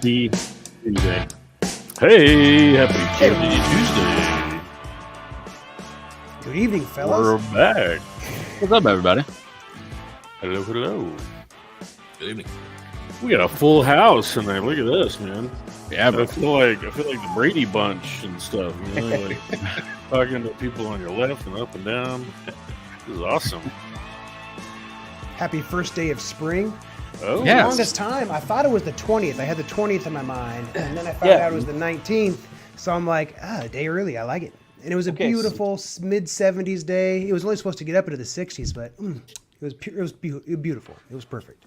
Happy Tuesday. Hey, happy Tuesday. Good evening, fellas. We're back. What's up, everybody? Hello, hello. Good evening. We got a full house tonight. Look at this, man. Yeah, I feel like the Brady Bunch and stuff. You know, like talking to people on your left and up and down. This is awesome. Happy first day of spring. Oh, For the Yes. longest time, I thought it was the 20th. I had the 20th in my mind, and then I found out it was the 19th. So I'm like, a day early. I like it. And it was a beautiful mid-70s day. It was only supposed to get up into the 60s, but it was beautiful. It was perfect.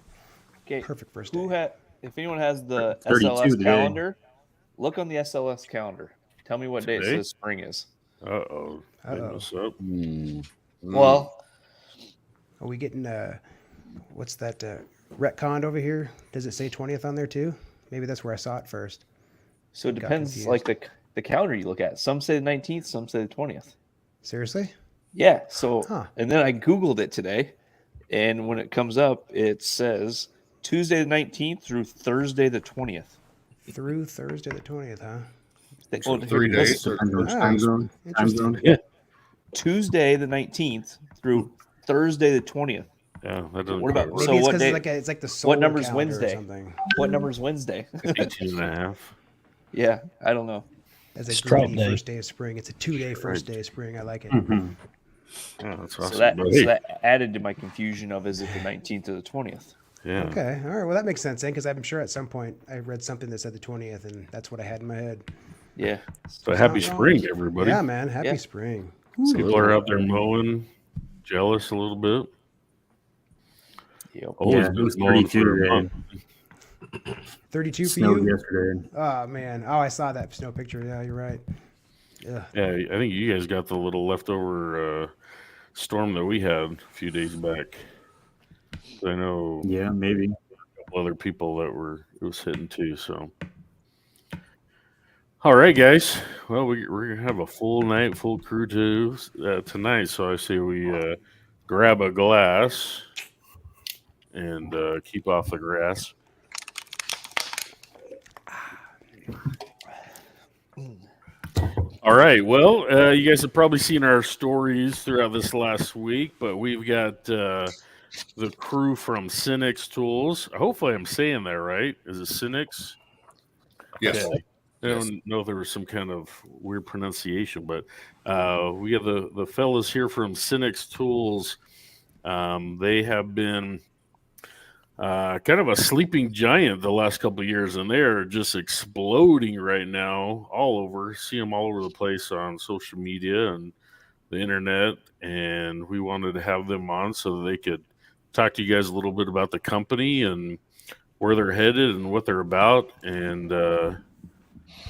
Okay. Perfect first day. If anyone has the 32 SLS today. calendar, look on the SLS calendar. Tell me what day it Today? says spring is. Uh-oh. What's up? Well, Are we getting, what's that, retconned over here? Does it say 20th on there too? Maybe that's where I saw it first. so it got depends, confused. like the calendar you look at. Some say the 19th, some say the 20th. Seriously? Yeah. So, Huh. and then I Googled it today, and when it comes up, it says Tuesday the 19th through Thursday the 20th. Through Thursday the 20th, huh? So here, 3 days. Time zone. Interesting. Yeah. Tuesday the 19th through Thursday the 20th. Yeah, that doesn't What about- quite Maybe work. So it's what because day- it's like the solar number's calendar Wednesday? or something. What number is Wednesday? 18 and a half. Yeah, I don't know. As a Strike greedy day. first day of spring. It's a 2-day first day of spring. I like it. Yeah, that's awesome. So that, But so hey, that added to my confusion of is it the 19th or the 20th? yeah. Okay. All right. Well, that makes sense then, because I'm sure at some point I read something that said the 20th, and that's what I had in my head. Yeah. So happy Not wrong. spring, everybody. Yeah, man. Happy Yeah. spring. People are out there mowing, jealous a little bit. Yep. Always it been was mowing 32 for a today. month. 32 for Snowed you? yesterday. Oh, man. Oh, I saw that snow picture. Yeah, you're right. Ugh. Yeah, I think you guys got the little leftover storm that we had a few days back. I know Yeah, maybe. a couple other people that it was hitting too. So, all right, guys. Well, we're gonna have a full night, full crew too tonight. So I say we grab a glass and keep off the grass. All right. Well, you guys have probably seen our stories throughout this last week, but we've got the crew from Senix Tools. Hopefully, I'm saying that right. Is it Senix? Yes. Okay. I don't know if there was some kind of weird pronunciation, but we have the fellas here from Senix Tools. They have been kind of a sleeping giant the last couple of years, and they're just exploding right now all over. See them all over the place on social media and the internet, and we wanted to have them on so that they could talk to you guys a little bit about the company and where they're headed and what they're about. And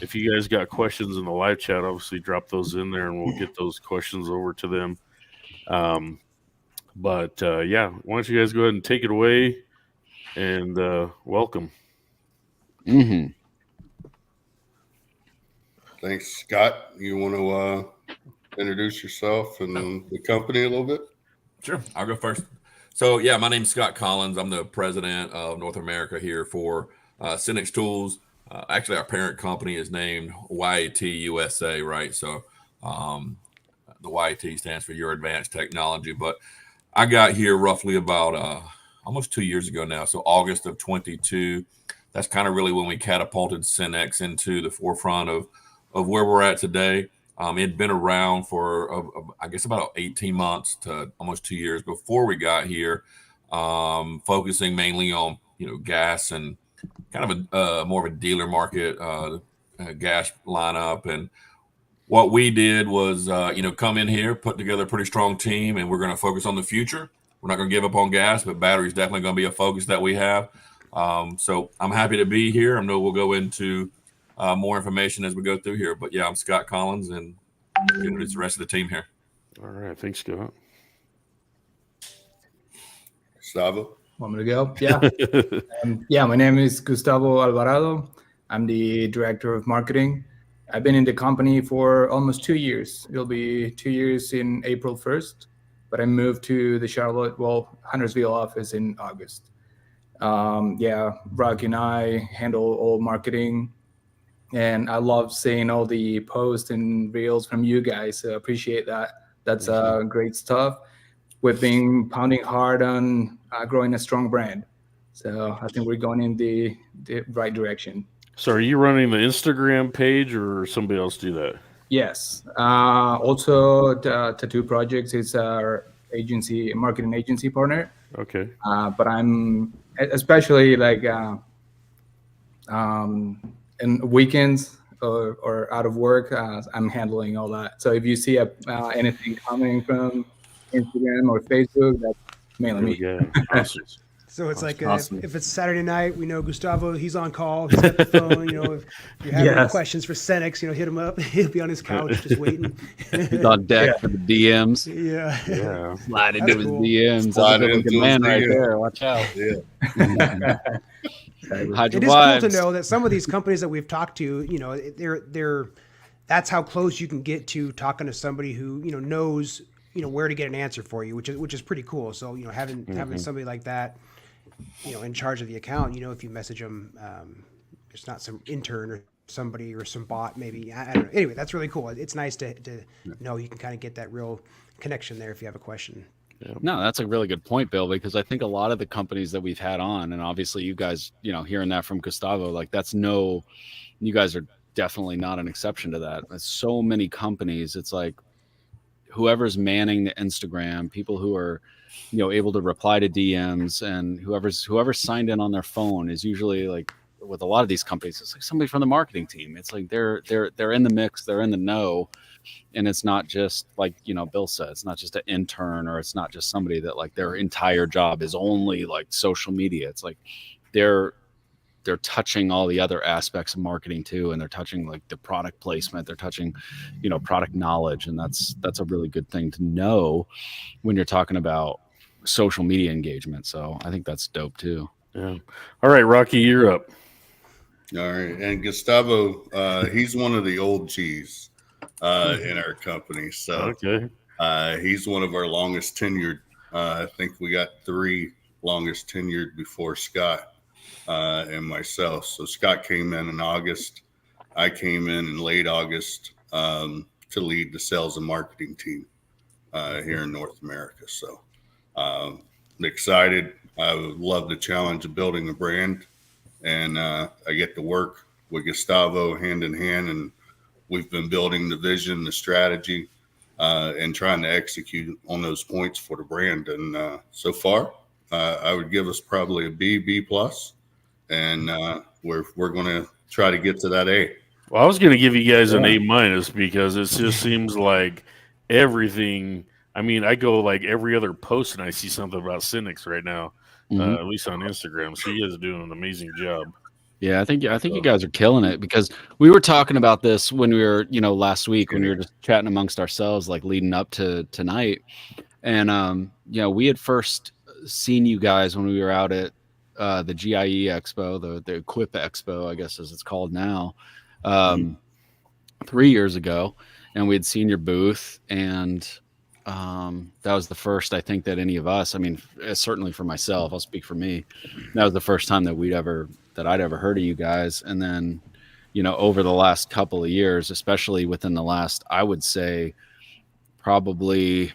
if you guys got questions in the live chat, obviously drop those in there, and we'll get those questions over to them. But yeah, why don't you guys go ahead and take it away? And welcome. Mm-hmm. Thanks, Scott. You want to introduce yourself and the company a little bit? Sure, I'll go first. So, yeah, my name's Scott Collins. I'm the president of North America here for Senix Tools. Actually, our parent company is named YAT USA, right? So, the YAT stands for Your Advanced Technology. But I got here roughly about almost 2 years ago now. So, August of 22. That's kind of really when we catapulted Senix into the forefront of where we're at today. It'd been around for, I guess, about 18 months to almost 2 years before we got here, focusing mainly on, gas and kind of a more of a dealer market gas lineup. And what we did was, come in here, put together a pretty strong team, and we're going to focus on the future. We're not going to give up on gas, but battery is definitely going to be a focus that we have. So I'm happy to be here. I know we'll go into more information as we go through here. But yeah, I'm Scott Collins, and introduce the rest of the team here. All right, thanks, Scott. Gustavo? Want me to go? Yeah. My name is Gustavo Alvarado. I'm the director of marketing. I've been in the company for almost 2 years. It'll be 2 years in April 1st, but I moved to the Huntersville office in August. Yeah, Rocky and I handle all marketing, and I love seeing all the posts and reels from you guys. So appreciate that. That's great stuff. We've been pounding hard on growing a strong brand. So I think we're going in the right direction. So are you running the Instagram page or somebody else do that? Yes. Also, Tattoo Projects is our marketing agency partner. Okay. But I'm especially like in weekends or out of work, I'm handling all that. So if you see anything coming from Instagram or Facebook, that's mainly me. Yeah. Awesome. So it's like awesome. if it's Saturday night, we know Gustavo, he's on call, he's got the phone. If you have any questions for Senix, hit him up. He'll be on his couch just waiting. He's on deck for the DMs. Yeah. Slide into his cool. DMs. Slide That's a good into man his right DMs. there. Watch out. Yeah. Hide your It is wives. cool to know that some of these companies that we've talked to, they're that's how close you can get to talking to somebody who knows where to get an answer for you, which is pretty cool. So having somebody like that in charge of the account, if you message them, it's not some intern or somebody or some bot maybe. I don't know. Anyway, that's really cool. It's nice to know you can kind of get that real connection there if you have a question. Yeah. No, that's a really good point, Bill, because I think a lot of the companies that we've had on, and obviously you guys, hearing that from Gustavo, like you guys are definitely not an exception to that. There's so many companies. It's like whoever's manning the Instagram, people who are, able to reply to DMs, and whoever's signed in on their phone is usually like, with a lot of these companies, it's like somebody from the marketing team. It's like they're in the mix, they're in the know. And it's not just like, Bill said, it's not just an intern, or it's not just somebody that like their entire job is only like social media. It's like they're touching all the other aspects of marketing too. And they're touching like the product placement, they're touching, product knowledge. And that's a really good thing to know when you're talking about social media engagement. So I think that's dope too. Yeah. All right, Rocky, you're up. All right. And Gustavo, he's one of the old G's in our company. So Okay. he's one of our longest tenured. I think we got 3 longest tenured before Scott and myself. So Scott came in August. I came in late August to lead the sales and marketing team here in North America. So I'm excited. I would love the challenge of building a brand, and I get to work with Gustavo hand in hand, and we've been building the vision, the strategy, and trying to execute on those points for the brand. And so far, I would give us probably a B plus, and we're going to try to get to that A. Well, I was going to give you guys an A minus because it just seems like everything. I mean, I go like every other post and I see something about Senix right now, at least on Instagram. So you guys are doing an amazing job. Yeah, I think you guys are killing it, because we were talking about this when we were, last week when we were just chatting amongst ourselves, like leading up to tonight. And, we had first seen you guys when we were out at the GIE Expo, the Equip Expo, I guess as it's called now, 3 years ago. And we had seen your booth, and that was the first, I think, that any of us, I mean, certainly for myself, I'll speak for me, that was the first time that I'd ever heard of you guys. And then, over the last couple of years, especially within the last, I would say probably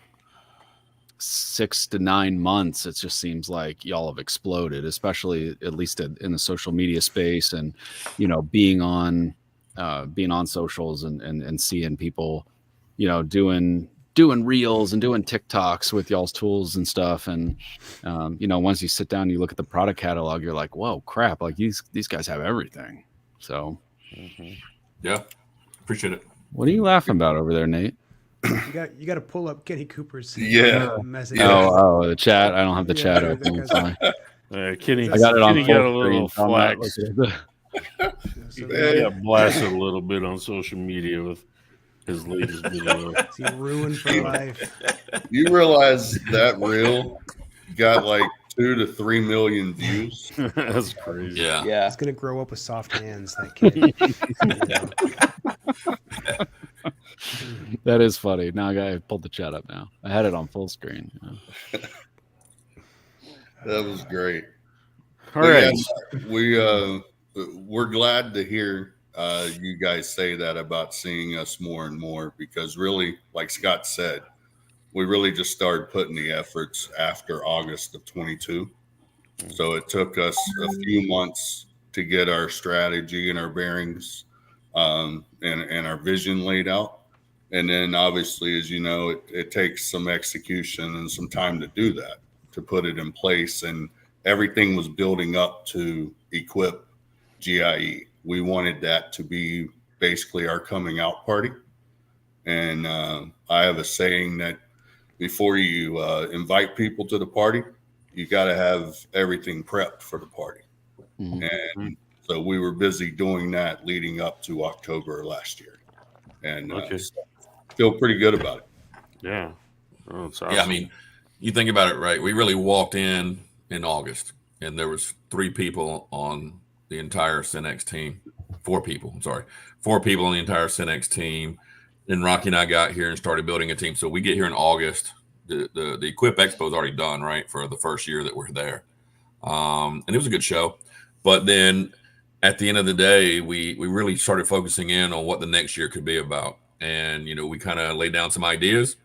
6 to 9 months, it just seems like y'all have exploded, especially at least in the social media space, and, being on socials and seeing people, doing reels and doing TikToks with y'all's tools and stuff. And, once you sit down and you look at the product catalog, you're like, whoa, crap. Like these guys have everything. So yeah, appreciate it. What are you laughing about over there, Nate? You got to pull up Kenny Cooper's message. Oh, the chat. I don't have the chat open. It's fine. Kenny, I got it on Kenny full got a little screen, so I'm not flax. looking at He got blasted a little bit on social media with his latest video. He ruined for life. You realize that reel got like 2 to 3 million views? That's crazy. Yeah. He's gonna grow up with soft hands. That kid. That is funny. Now I pulled the chat up now. I had it on full screen. That was great. All right. Yes, we're glad to hear you guys say that about seeing us more and more, because really, like Scott said, we really just started putting the efforts after August of 22. So it took us a few months to get our strategy and our bearings and our vision laid out. And then obviously, as you know, it takes some execution and some time to do that, to put it in place. And everything was building up to equip GIE. We wanted that to be basically our coming out party. And I have a saying that before you invite people to the party, you got to have everything prepped for the party. And so we were busy doing that leading up to October last year. And so feel pretty good about it. Yeah. Oh, it's awesome. Yeah, I mean, you think about it, right? We really walked in August, and there was 3 people on the entire Senix team. 4 people. I'm sorry, 4 people on the entire Senix team. Then Rocky and I got here and started building a team. So we get here in August. The Equip Expo is already done, right, for the first year that we're there, and it was a good show. But then at the end of the day, we really started focusing in on what the next year could be about. And, we kind of laid down some ideas,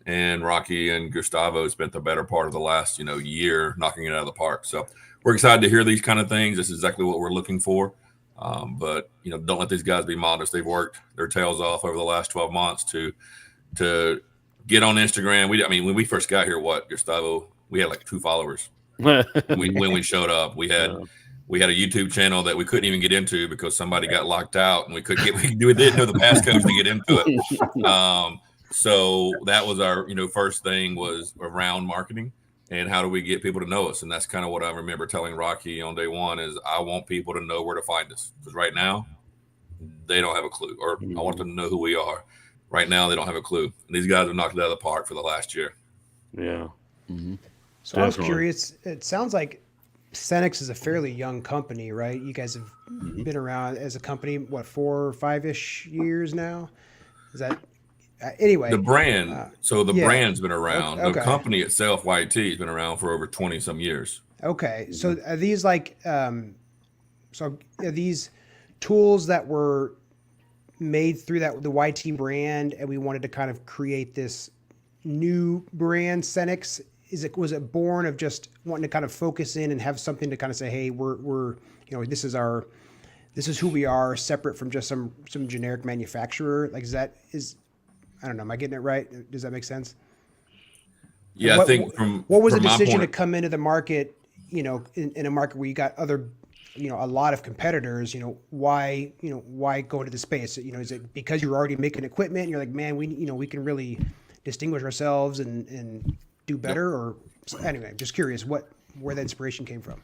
and Rocky and Gustavo spent the better part of the last, year knocking it out of the park. So we're excited to hear these kind of things. This is exactly what we're looking for. But, don't let these guys be modest. They've worked their tails off over the last 12 months to get on Instagram. When we first got here, Gustavo, we had like 2 followers. when we showed up, we had a YouTube channel that we couldn't even get into because somebody got locked out, and we didn't know the passcodes to get into it. So that was our, first thing was around marketing and how do we get people to know us. And that's kind of what I remember telling Rocky on day one is I want people to know where to find us, because right now they don't have a clue, or I want them to know who we are. Right now they don't have a clue. And these guys have knocked it out of the park for the last year. Yeah. So I was curious. It sounds like Senix is a fairly young company, right? You guys have been around as a company, 4 or 5-ish years now? Is that anyway? The brand. Brand's been around. Okay. The company itself, YT, has been around for over 20 some years. Okay. So are these like, are these tools that were made through the YT brand, and we wanted to kind of create this new brand, Senix? Was it born of just wanting to kind of focus in and have something to kind of say, hey, we're this is who we are, separate from just some generic manufacturer? Like, I don't know, am I getting it right? Does that make sense? Yeah, I think what was the decision to come into the market, in a market where you got other, a lot of competitors, why go into the space? Is it because you're already making equipment and you're like, man, we can really distinguish ourselves and do better? Or anyway, I'm just curious where that inspiration came from.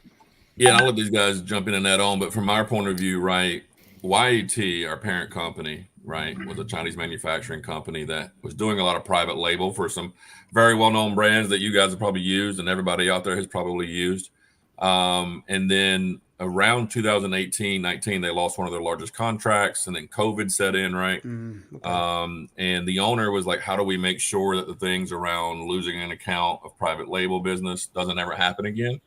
Yeah, I'll let these guys jump in and add on, but from our point of view, right, YT, our parent company, right, was a Chinese manufacturing company that was doing a lot of private label for some very well-known brands that you guys have probably used and everybody out there has probably used. And then around 2018-19, they lost one of their largest contracts, and then COVID set in, right? Okay. And the owner was like, how do we make sure that the things around losing an account of private label business doesn't ever happen again?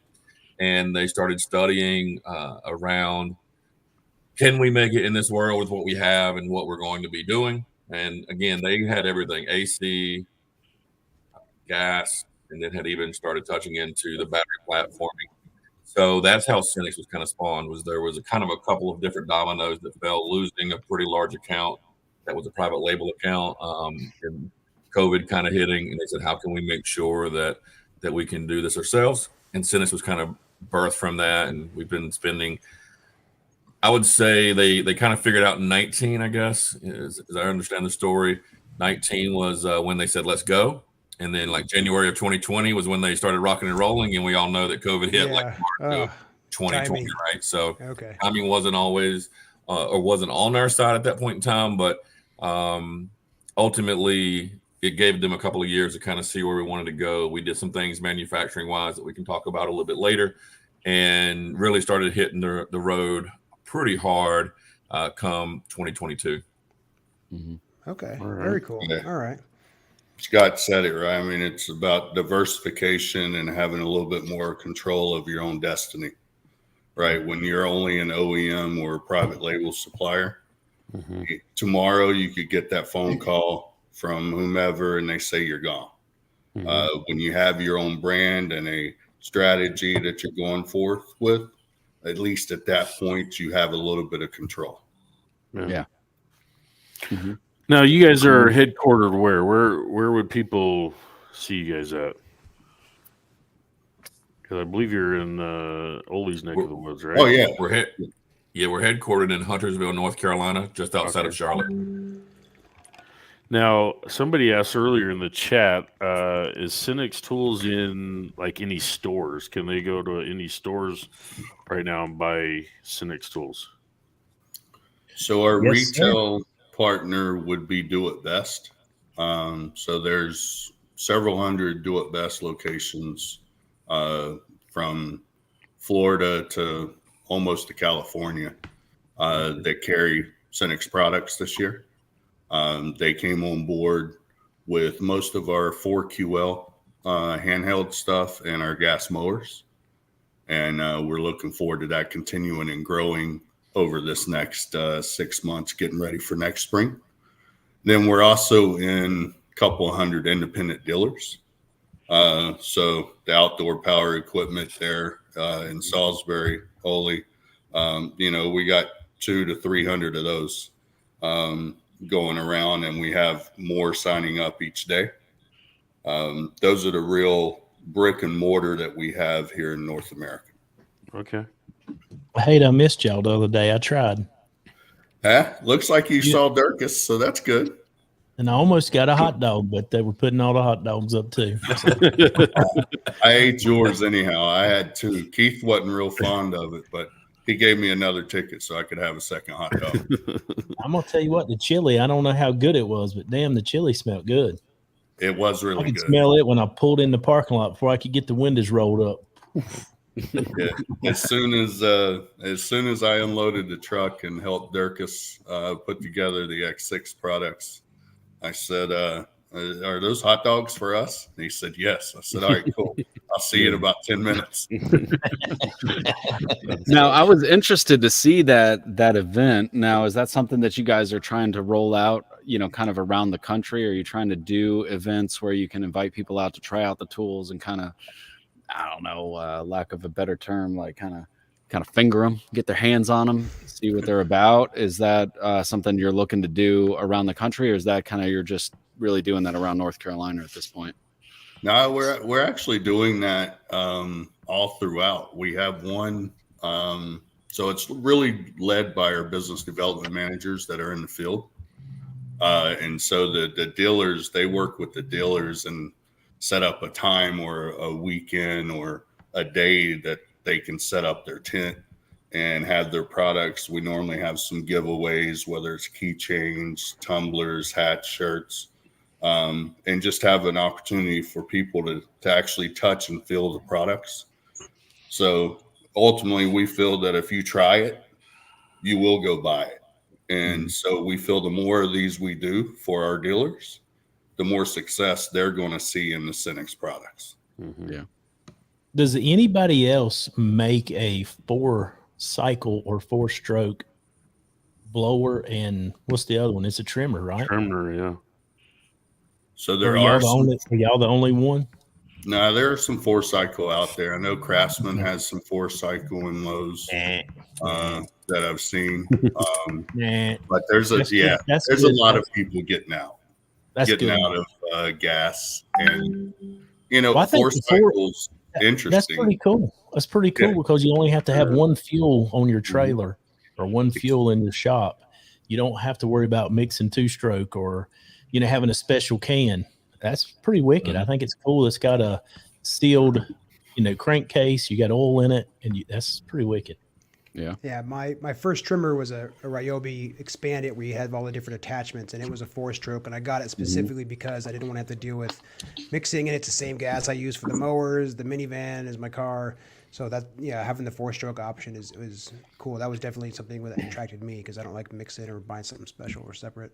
And they started studying around, can we make it in this world with what we have and what we're going to be doing? And again, they had everything, AC, gas, and then had even started touching into the battery platforming. So that's how Senix was kind of spawned. There was a couple of different dominoes that fell, losing a pretty large account that was a private label account, and COVID kind of hitting. And they said, how can we make sure that we can do this ourselves? And Senix was kind of birthed from that. And we've been spending, I would say they kind of figured out in 19, I guess, as I understand the story. 19 was when they said, let's go. And then like January of 2020 was when they started rocking and rolling. And we all know that COVID hit like March of 2020, timing. Right? So timing wasn't always or wasn't on our side at that point in time. But ultimately, it gave them a couple of years to kind of see where we wanted to go. We did some things manufacturing wise that we can talk about a little bit later, and really started hitting the road pretty hard come 2022. Okay. Very cool. Yeah. All right. Scott said it right. I mean, it's about diversification and having a little bit more control of your own destiny. right? When you're only an OEM or a private label supplier, tomorrow you could get that phone call from whomever and they say you're gone. When you have your own brand and a strategy that you're going forth with, at least at that point, you have a little bit of control. Yeah. Now, you guys are headquartered where? Where would people see you guys at? Because I believe you're in Olee's neck of the woods, right? Oh, yeah. We're headquartered in Huntersville, North Carolina, just outside of Charlotte. Now, somebody asked earlier in the chat, is Senix Tools in like any stores? Can they go to any stores right now and buy Senix Tools? So our retail partner would be Do It Best. So there's several hundred Do It Best locations from Florida to almost to California that carry Senix products this year. They came on board with most of our 4QL handheld stuff and our gas mowers. And we're looking forward to that continuing and growing over this next 6 months, getting ready for next spring. Then we're also in a couple of hundred independent dealers. So the outdoor power equipment there in Salisbury, Olee, we got 200 to 300 of those going around, and we have more signing up each day. Those are the real brick and mortar that we have here in North America. Okay. I hate I missed y'all the other day. I tried. Looks like you saw Durkis, so that's good. And I almost got a hot dog, but they were putting all the hot dogs up too. So. I ate yours anyhow. I had two. Keith wasn't real fond of it, but he gave me another ticket so I could have a second hot dog. I'm going to tell you what, the chili, I don't know how good it was, but damn, the chili smelled good. It was really good. I could good. smell it when I pulled in the parking lot before I could get the windows rolled up. Yeah. As soon as I unloaded the truck and helped Durkis put together the X6 products, I said, are those hot dogs for us? And he said, yes. I said, all right, cool. I'll see you in about 10 minutes. Now, I was interested to see that event. Now, is that something that you guys are trying to roll out, kind of around the country? Are you trying to do events where you can invite people out to try out the tools and kind of, I don't know, lack of a better term, like kind of finger them, get their hands on them, see what they're about? Is that something you're looking to do around the country, or is that kind of you're just really doing that around North Carolina at this point? No, we're actually doing that all throughout. We have one, so it's really led by our business development managers that are in the field, and so the dealers, they work with the dealers and set up a time or a weekend or a day that they can set up their tent and have their products. We normally have some giveaways, whether it's keychains, tumblers, hats, shirts, and just have an opportunity for people to actually touch and feel the products. So ultimately, we feel that if you try it, you will go buy it. And so we feel the more of these we do for our dealers, the more success they're going to see in the Senix products. Yeah. Does anybody else make a 4-cycle or 4-stroke blower? And what's the other one? It's a trimmer, right? Trimmer, yeah. So there are are y'all the only one? No, there are some 4-cycle out there. I know Craftsman has some 4-cycle in Lowe's that I've seen. But there's a lot of people getting out. Out of gas, and 4-cycles interesting. That's pretty cool. That's pretty cool because you only have to have one fuel on your trailer or one fuel in your shop. You don't have to worry about mixing 2-stroke or having a special can. That's pretty wicked. I think it's cool. It's got a sealed crankcase. You got oil in it, and that's pretty wicked. Yeah. Yeah. My first trimmer was a Ryobi Expanded where you had all the different attachments, and it was a 4-stroke, and I got it specifically because I didn't want to have to deal with mixing, and it's the same gas I use for the mowers. The minivan is my car. So that, having the 4-stroke option is cool. That was definitely something that attracted me because I don't like mixing or buying something special or separate.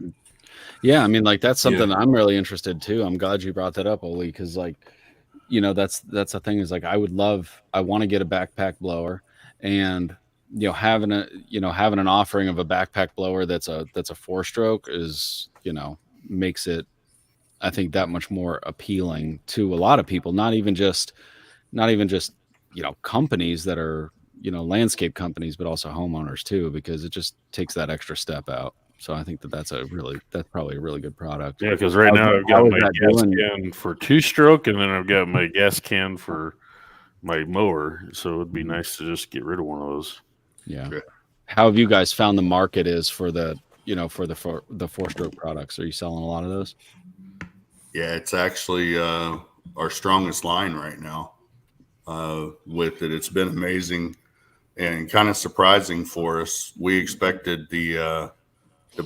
Yeah. I mean, like that's something I'm really interested too. I'm glad you brought that up, Olee, because that's the thing is like, I want to get a backpack blower. and having an offering of a backpack blower that's a 4-stroke is makes it, I think, that much more appealing to a lot of people, not even just companies that are landscape companies, but also homeowners too, because it just takes that extra step out. So I think that's probably a really good product. Yeah, because right now I've got my gas can for 2-stroke, and then I've got my gas can for my mower. So it'd be nice to just get rid of one of those. Yeah. How have you guys found the market is for the 4-stroke products? Are you selling a lot of those? Yeah, it's actually our strongest line right now. With it, it's been amazing and kind of surprising for us. We expected the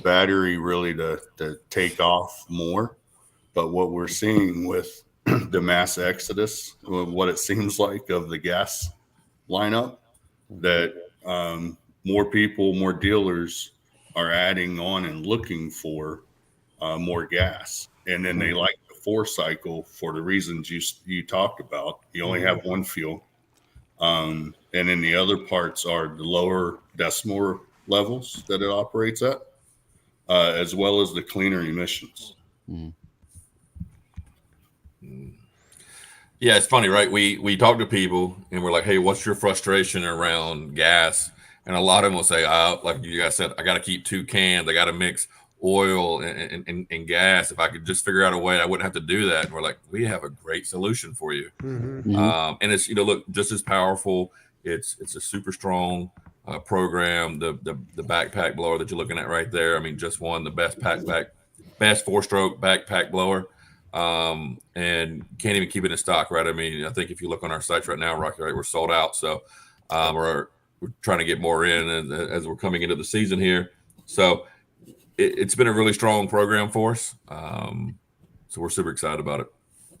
battery really to take off more, but what we're seeing with the mass exodus, what it seems like of the gas lineup, that more people, more dealers are adding on and looking for more gas, and then they like the 4-cycle for the reasons you talked about. You only have one fuel, and then the other parts are the lower decimal levels that it operates at, as well as the cleaner emissions. Yeah, it's funny, right? We talk to people and we're like, hey, what's your frustration around gas? And a lot of them will say, like you guys said, I got to keep 2 cans. I got to mix oil and gas. If I could just figure out a way, I wouldn't have to do that. And we're like, we have a great solution for you. And it's, look, just as powerful. It's a super strong program. The backpack blower that you're looking at right there. I mean, just won the best 4-stroke backpack blower. And can't even keep it in stock, right? I mean, I think if you look on our sites right now, Rocky, right, we're sold out. So we're trying to get more in as we're coming into the season here. So it's been a really strong program for us. So we're super excited about it.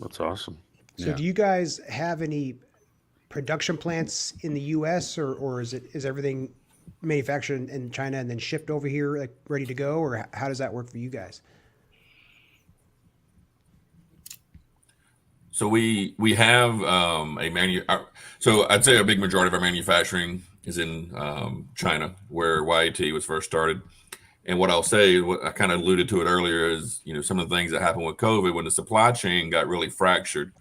That's awesome. So do you guys have any production plants in the US, or is everything manufactured in China and then shipped over here, like ready to go? Or how does that work for you guys? So we have so I'd say a big majority of our manufacturing is in China, where YAT was first started. And what I'll say, what I kind of alluded to it earlier, is some of the things that happened with COVID when the supply chain got really fractured,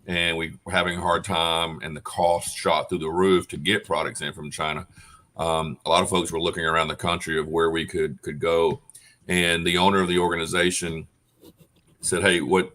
and we were having a hard time, and the cost shot through the roof to get products in from China. A lot of folks were looking around the country of where we could go, and the owner of the organization said, hey, what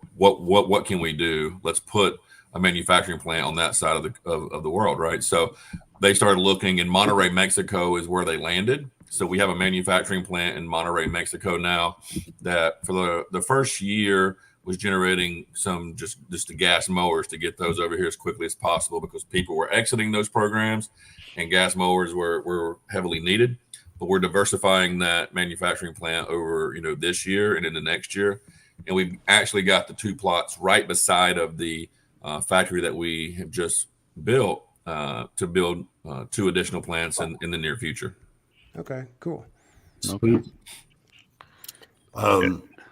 can we do? Let's put a manufacturing plant on that side of the world, right? So they started looking, and Monterrey, Mexico is where they landed. So we have a manufacturing plant in Monterrey, Mexico now that for the first year was generating some just the gas mowers to get those over here as quickly as possible, because people were exiting those programs and gas mowers were heavily needed. But we're diversifying that manufacturing plant over this year and in the next year. And we've actually got the 2 plots right beside of the factory that we have just built to build 2 additional plants in the near future. Okay, cool. Sweet.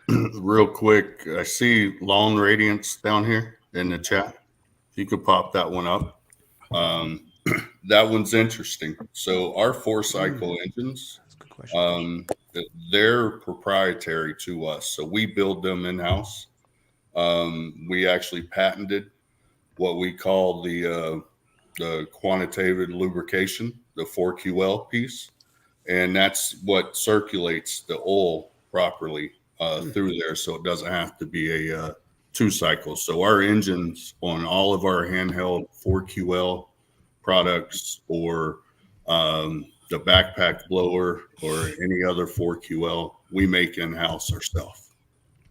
Real quick, I see Lawn Radiance down here in the chat. If you could pop that one up. That one's interesting. So our 4-cycle engines, That's a good question. they're proprietary to us. So we build them in-house. We actually patented what we call the quantitative lubrication, the 4QL piece. And that's what circulates the oil properly through there, so it doesn't have to be a 2-cycle. So our engines on all of our handheld 4QL products, or the backpack blower, or any other 4QL, we make in-house ourselves.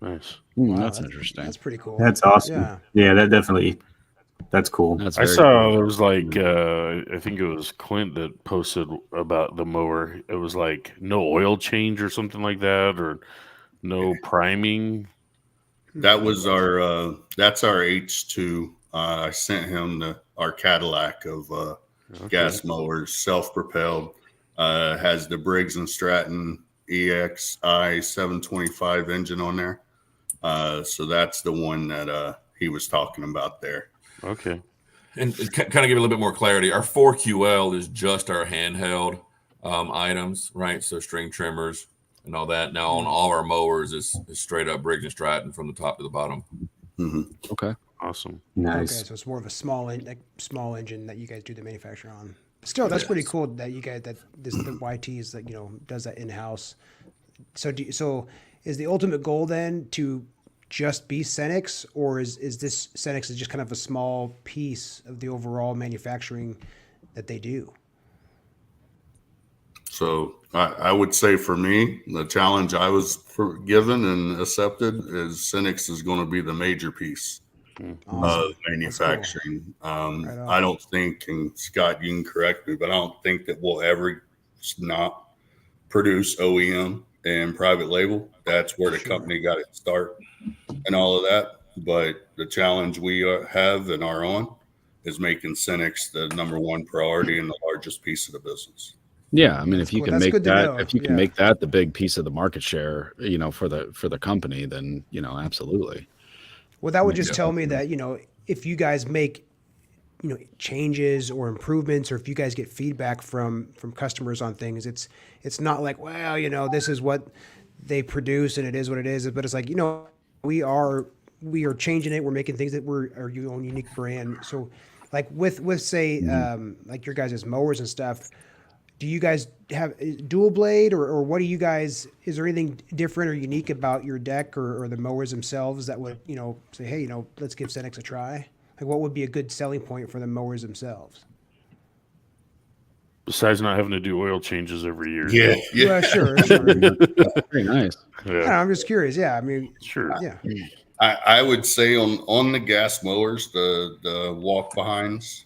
Nice. Wow, That's interesting. That's pretty cool. That's awesome. Yeah, that's cool. I saw there was like I think it was Clint that posted about the mower. It was like no oil change or something like that, or no priming. That was our that's our H2. I sent him our Cadillac of gas mowers, self-propelled. Has the Briggs & Stratton EXI 725 engine on there. So that's the one that he was talking about there. Okay. And kind of give you a little bit more clarity, our 4QL is just our handheld items, right? So string trimmers and all that. Now on all our mowers is straight up Briggs and Stratton from the top to the bottom. Okay. Awesome. Nice. Okay, so it's more of a small engine that you guys do the manufacture on. Still, that's pretty cool that you guys the YT is that does that in house. So is the ultimate goal then to just be Senix, or is this Senix is just kind of a small piece of the overall manufacturing that they do? So I would say for me, the challenge I was given and accepted is Senix is going to be the major piece of manufacturing. Cool. I don't think, and Scott, you can correct me, but I don't think that we'll ever not produce OEM and private label. That's where the company got its start and all of that. But the challenge we have and are on is making Senix the number one priority and the largest piece of the business. Yeah, I mean, if you can make that, if you can Yeah. make that the big piece of the market share, for the company, then absolutely. Well, that would just tell me that, if you guys make, changes or improvements, or if you guys get feedback from customers on things, it's not like, well, this is what they produce and it is what it is. But it's like, we are changing it. We're making things that are your own unique brand. So like with say, like your guys' mowers and stuff, do you guys have dual blade or what do you guys, is there anything different or unique about your deck or the mowers themselves that would, say, hey, let's give Senix a try? Like what would be a good selling point for the mowers themselves? Besides not having to do oil changes every year. Yeah. Sure. Very nice. Yeah, I'm just curious. Yeah. I mean, Sure. Yeah. I would say on the gas mowers, the walk behinds,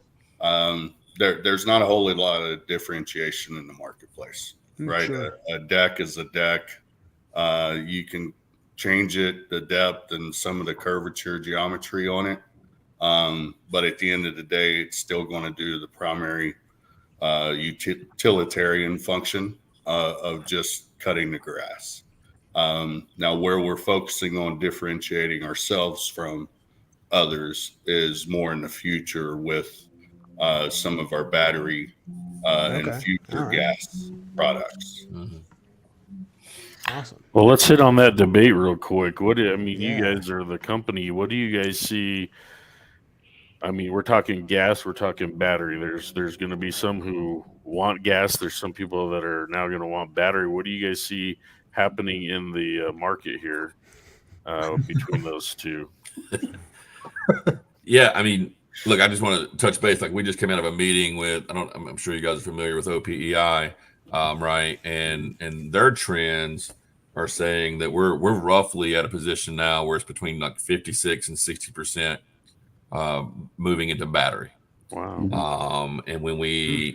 there's not a whole lot of differentiation in the marketplace, right? Sure. A deck is a deck. You can change it, the depth and some of the curvature geometry on it. But at the end of the day, it's still going to do the primary utilitarian function of just cutting the grass. Now, where we're focusing on differentiating ourselves from others is more in the future with some of our battery and future gas products. Awesome. Well, let's hit on that debate real quick. You guys are the company. What do you guys see? I mean, we're talking gas, we're talking battery. There's going to be some who want gas. There's some people that are now going to want battery. What do you guys see happening in the market here between those two? Yeah, I mean, look, I just want to touch base. Like we just came out of a meeting with, I'm sure you guys are familiar with OPEI, right? And their trends are saying that we're roughly at a position now where it's between like 56 and 60% moving into battery. Wow. And when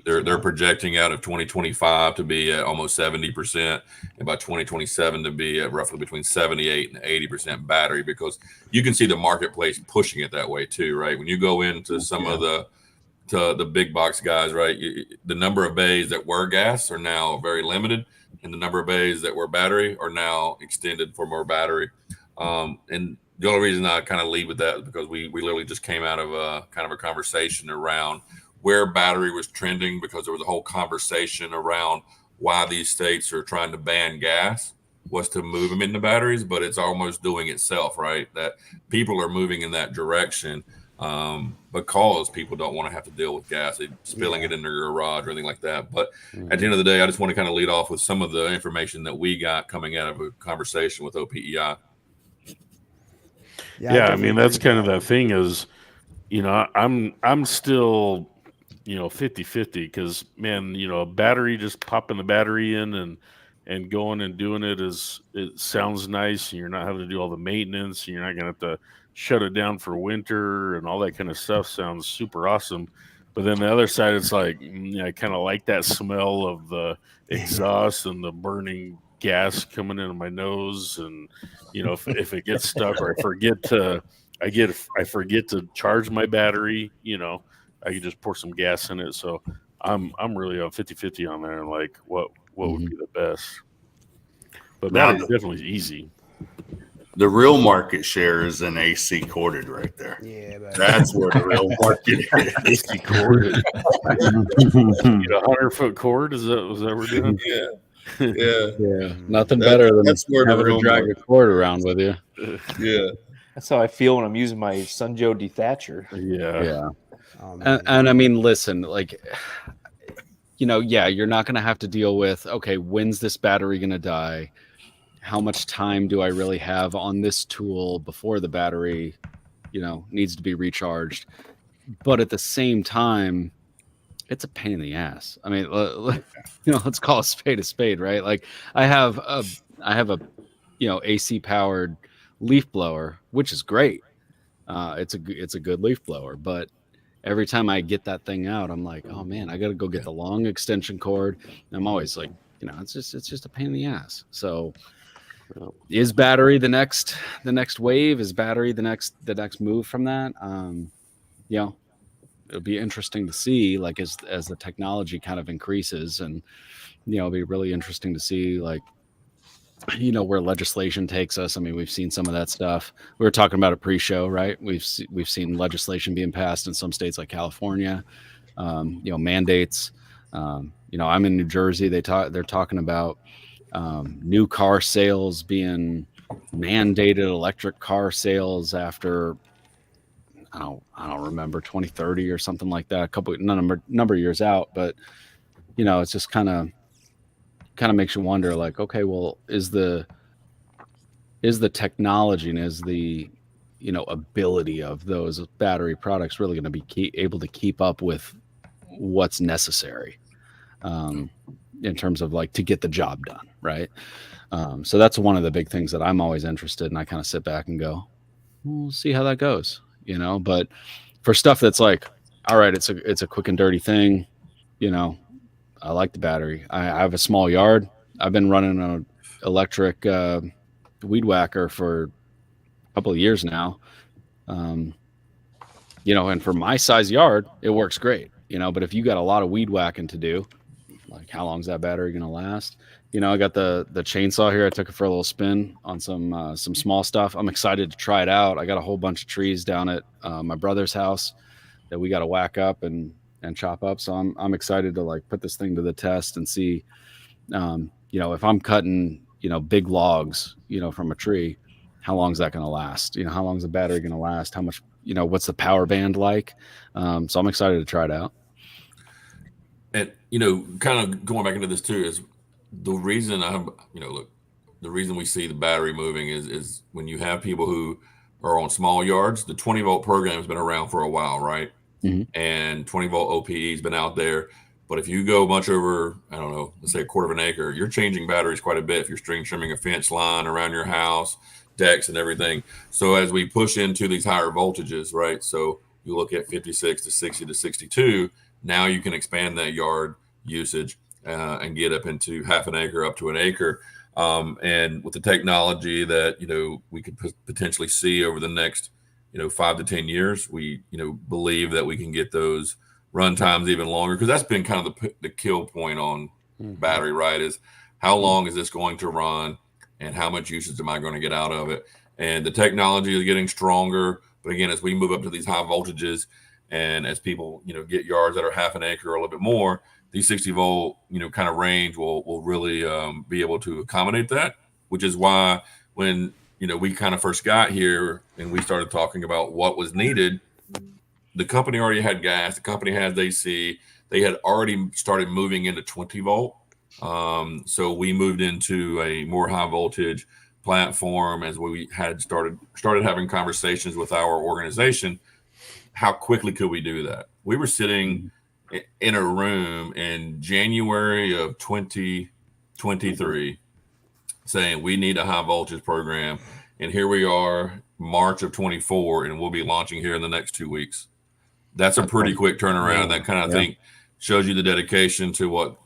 they're projecting out of 2025 to be at almost 70%, and by 2027 to be at roughly between 78 and 80% battery, because you can see the marketplace pushing it that way too, right? When you go into some of the big box guys, right, the number of bays that were gas are now very limited, and the number of bays that were battery are now extended for more battery. And the only reason I kind of lead with that is because we literally just came out of a kind of a conversation around where battery was trending, because there was a whole conversation around why these states are trying to ban gas was to move them into batteries, but it's almost doing itself, right? That people are moving in that direction because people don't want to have to deal with gas, spilling it in their garage or anything like that. But at the end of the day, I just want to kind of lead off with some of the information that we got coming out of a conversation with OPEI. Yeah, I mean, that's kind of the thing is, I'm still, 50-50 because, man, battery, just popping the battery in and going and doing it sounds nice. And you're not having to do all the maintenance. And you're not going to have to shut it down for winter and all that kind of stuff. Sounds super awesome. But then the other side, it's like, I kind of like that smell of the exhaust and the burning gas coming into my nose, and if it gets stuck or I forget to charge my battery, I can just pour some gas in it. So I'm really on 50-50 on there, and like what would be the best. But battery definitely is easy. The real market share is in AC corded right there. Yeah, but That's where the real market is. AC corded. Get a 100-foot cord? Is that what we're doing? Yeah. Nothing better than that's where the having to real drag a market cord around with you. Yeah. That's how I feel when I'm using my Sun Joe dethatcher. Yeah. oh, man. And I mean, listen, like, you're not going to have to deal with, okay, when's this battery going to die? How much time do I really have on this tool before the battery, needs to be recharged? But at the same time, it's a pain in the ass. I mean, let's call a spade, right? Like I have a AC powered leaf blower, which is great. It's a good leaf blower, but every time I get that thing out, I'm like, oh man, I got to go get the long extension cord. And I'm always like, it's just a pain in the ass. So is battery the next wave? Is battery the next move from that? It'll be interesting to see, like, as the technology kind of increases, and it'll be really interesting to see, like, where legislation takes us. I mean, we've seen some of that stuff. We were talking about a pre-show, right? We've seen legislation being passed in some states like California, mandates. I'm in New Jersey. They're talking about new car sales being mandated, electric car sales after I don't remember 2030 or something like that. A couple number of years out, but it's just kind of makes you wonder, like, okay, well, is the technology and is the ability of those battery products really going to be able to keep up with what's necessary in terms of, like, to get the job done, right? So that's one of the big things that I'm always interested in. I kind of sit back and go, we'll see how that goes. But for stuff that's like, all right, it's a quick and dirty thing, I like the battery. I have a small yard. I've been running an electric weed whacker for a couple of years now. And for my size yard, it works great, but if you got a lot of weed whacking to do, like, how long is that battery going to last? I got the chainsaw here. I took it for a little spin on some small stuff. I'm excited to try it out. I got a whole bunch of trees down at my brother's house that we got to whack up and chop up. So I'm excited to, like, put this thing to the test and see, if I'm cutting, big logs, from a tree, how long is that going to last? How long is the battery going to last? How much, what's the power band like? So I'm excited to try it out. And, kind of going back into this too, is the reason the reason we see the battery moving is when you have people who are on small yards. The 20-volt program has been around for a while, right? Mm-hmm. And 20-volt OPE has been out there. But if you go much over, I don't know, let's say a quarter of an acre, you're changing batteries quite a bit if you're string trimming a fence line around your house, decks and everything. So as we push into these higher voltages, right? So you look at 56 to 60 to 62, now you can expand that yard usage and get up into half an acre, up to an acre. And with the technology that, we could potentially see over the next, 5 to 10 years, we, believe that we can get those run times even longer, because that's been kind of the kill point on battery, right? Is how long is this going to run and how much usage am I going to get out of it? And the technology is getting stronger. But again, as we move up to these high voltages and as people, get yards that are half an acre or a little bit more, these 60 volt, kind of range will really be able to accommodate that, which is why when, we kind of first got here and we started talking about what was needed, the company already had gas, the company has AC, they had already started moving into 20 volt. So we moved into a more high voltage platform as we had started having conversations with our organization. How quickly could we do that? We were sitting in a room in January of 2023 saying we need a high voltage program. And here we are, March of 24, and we'll be launching here in the next 2 weeks. That's a pretty quick turnaround. That kind of thing shows you the dedication to what,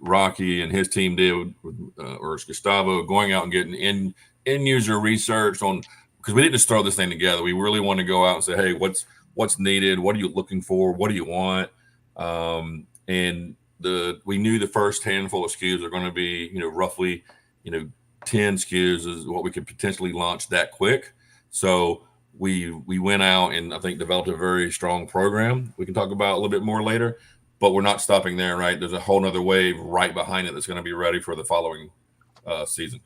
Rocky and his team did with or Gustavo going out and getting end user research on, because we didn't just throw this thing together. We really want to go out and say, hey, what's needed? What are you looking for? What do you want? And we knew the first handful of SKUs are going to be, roughly, 10 SKUs is what we could potentially launch that quick. So we went out and I think developed a very strong program. We can talk about a little bit more later, but we're not stopping there, right? There's a whole nother wave right behind it that's going to be ready for the following season.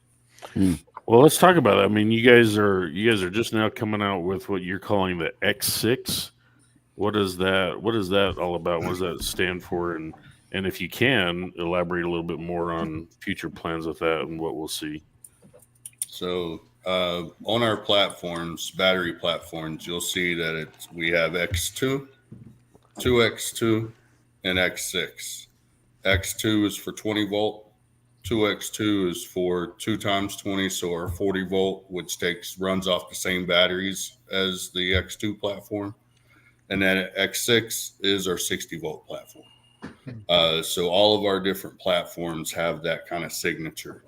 Well, let's talk about it. I mean, you guys are just now coming out with what you're calling the X6. What is that all about? What does that stand for? And if you can elaborate a little bit more on future plans with that and what we'll see. So on our platforms, battery platforms, you'll see that we have X2, 2X2, and X6. X2 is for 20 volt. 2X2 is for 2 times 20, so our 40 volt, which runs off the same batteries as the X2 platform. And then X6 is our 60 volt platform. So all of our different platforms have that kind of signature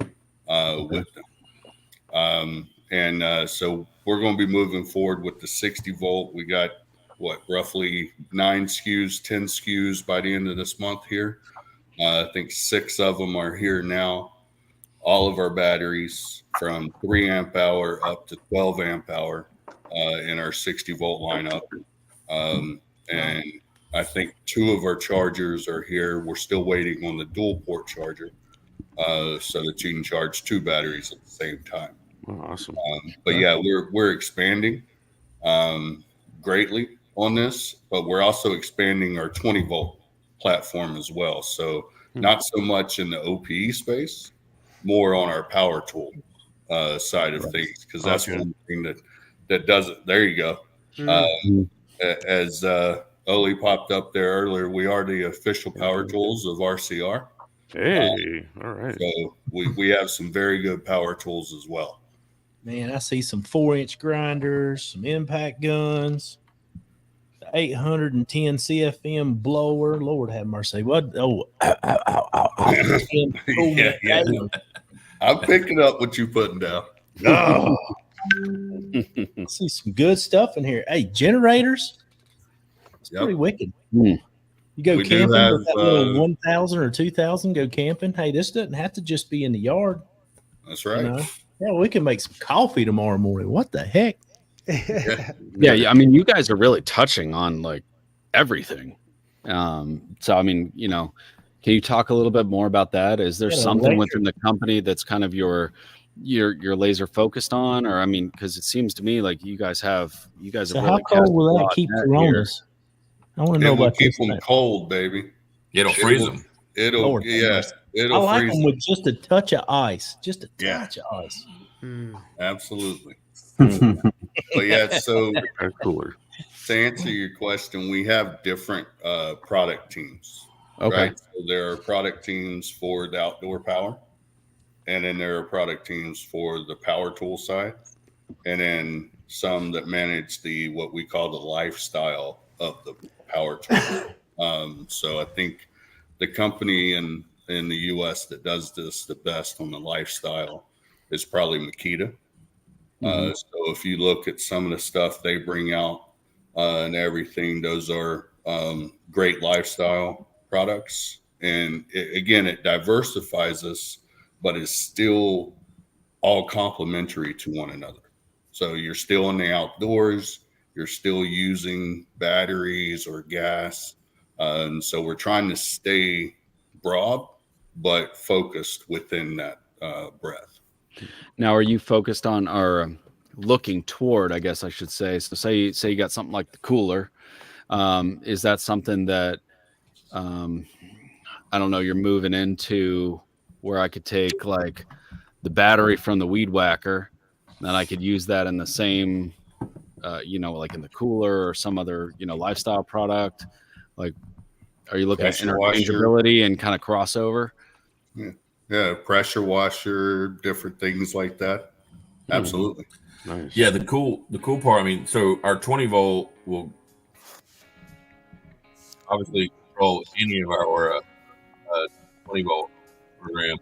with them. So we're going to be moving forward with the 60 volt. We got roughly 9 SKUs, 10 SKUs by the end of this month here. I think 6 of them are here now. All of our batteries from 3 amp hour up to 12 amp hour in our 60 volt lineup. And I think 2 of our chargers are here. We're still waiting on the dual port charger so that you can charge 2 batteries at the same time. Oh, awesome. But yeah, we're expanding greatly on this, but we're also expanding our 20 volt platform as well. So not so much in the OPE space, more on our power tool side of things, because that's one thing that does it. There you go. As Olee popped up there earlier, we are the official power tools of RCR. Hey, all right. So we have some very good power tools as well. Man, I see some 4-inch grinders, some impact guns, the 810 CFM blower. Lord have mercy. What? Oh, yeah. I'm picking up what you're putting down. Oh. I see some good stuff in here. Hey, generators. It's pretty wicked. You go camping with that little 1,000 or 2,000. Go camping. Hey, this doesn't have to just be in the yard. That's right. You know? Yeah, we can make some coffee tomorrow morning. What the heck? Yeah. I mean, you guys are really touching on like everything. So I mean, can you talk a little bit more about that? Is there something within the company that's kind of you're laser focused on, or I mean, because it seems to me like you guys have So how cold will that keep Coronas? I want to know about keep them cold, baby. It'll freeze them. It'll I like them with just a touch of ice. Just a touch of ice. Absolutely. But yeah, so cooler. To answer your question, we have different product teams. Okay. Right? So there are product teams for the outdoor power, and then there are product teams for the power tool side, and then some that manage what we call the lifestyle of the power tool. So I think the company in the U.S. that does this the best on the lifestyle is probably Makita. So if you look at some of the stuff they bring out and everything, those are great lifestyle products. And it diversifies us, but it's still all complementary to one another. So you're still in the outdoors, you're still using batteries or gas. And so we're trying to stay broad, but focused within that breadth. Now, are you focused on or looking toward, I guess I should say, so say you got something like the cooler. Is that something that, I don't know, you're moving into where I could take like the battery from the weed whacker, and I could use that in the same, like in the cooler or some other, lifestyle product? Like, are you looking at interchangeability and kind of crossover? Yeah, pressure washer, different things like that. Absolutely. Nice. Yeah, the cool part, I mean, so our 20 volt will obviously control any of our 20 volt program.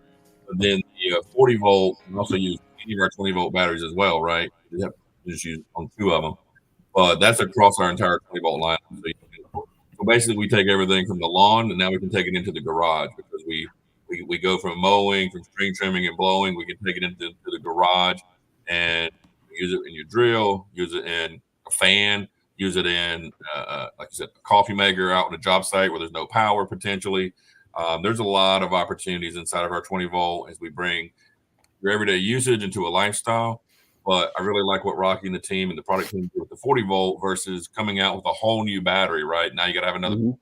But then the 40 volt can also use any of our 20 volt batteries as well, right? We have to just use on 2 of them. But that's across our entire 20 volt line. So basically we take everything from the lawn and now we can take it into the garage because we we go from mowing, from string trimming and blowing. We can take it into the garage and use it in your drill, use it in a fan, use it in, like I said, a coffee maker out on a job site where there's no power potentially. There's a lot of opportunities inside of our 20 volt as we bring your everyday usage into a lifestyle. But I really like what Rocky and the team and the product team do with the 40 volt versus coming out with a whole new battery, right? Now you got to have another